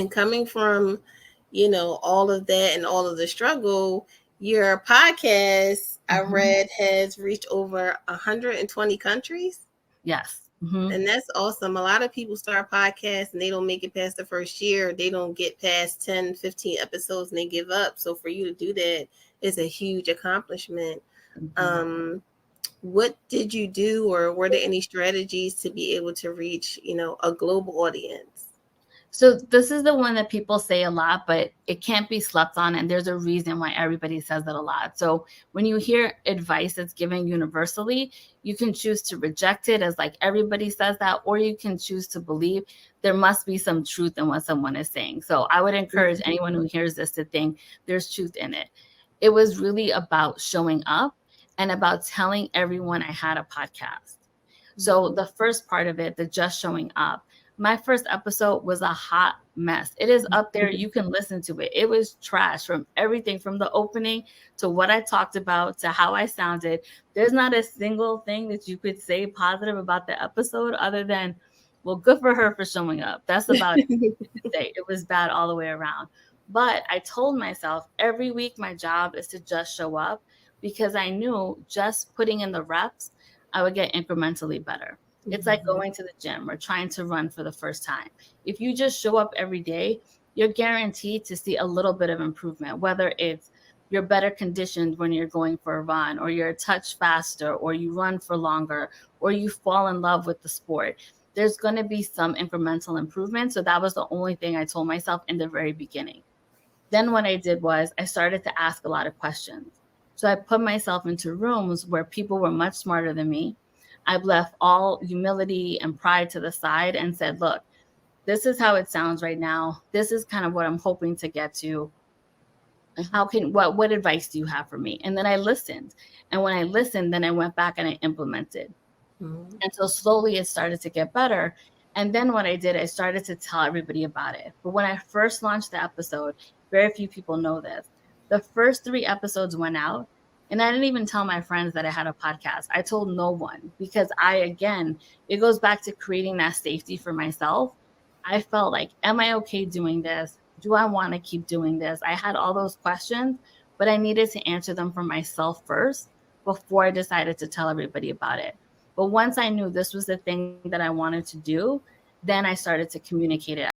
And coming from, all of that and all of the struggle, your podcast, I read, has reached over 120 countries. Yes. And that's awesome. A lot of people start podcasts and they don't make it past the first year. They don't get past 10, 15 episodes and they give up. So for you to do that is a huge accomplishment. What did you do, or were there any strategies to be able to reach, a global audience? So this is the one that people say a lot, but it can't be slept on. And there's a reason why everybody says it a lot. So when you hear advice that's given universally, you can choose to reject it as like everybody says that, or you can choose to believe there must be some truth in what someone is saying. So I would encourage anyone who hears this to think there's truth in it. It was really about showing up and about telling everyone I had a podcast. So the first part of it, the just showing up, my first episode was a hot mess. It is up there. You can listen to it. It was trash, from everything from the opening to what I talked about to how I sounded. There's not a single thing that you could say positive about the episode other than, well, good for her for showing up. That's about it. It was bad all the way around. But I told myself every week my job is to just show up, because I knew just putting in the reps, I would get incrementally better. It's like going to the gym or trying to run for the first time. If you just show up every day, you're guaranteed to see a little bit of improvement, whether it's you're better conditioned when you're going for a run, or you're a touch faster, or you run for longer, or you fall in love with the sport. There's going to be some incremental improvement. So that was the only thing I told myself in the very beginning. Then what I did was I started to ask a lot of questions. So I put myself into rooms where people were much smarter than me. I've left all humility and pride to the side and said, look, this is how it sounds right now. This is kind of what I'm hoping to get to. What advice do you have for me? And then I listened. And when I listened, then I went back and I implemented. And so slowly it started to get better. And then what I did, I started to tell everybody about it. But when I first launched the episode, very few people know this. The first 3 episodes went out, and I didn't even tell my friends that I had a podcast. I told no one, because it goes back to creating that safety for myself. I felt like, am I okay doing this? Do I want to keep doing this? I had all those questions, but I needed to answer them for myself first before I decided to tell everybody about it. But once I knew this was the thing that I wanted to do, then I started to communicate it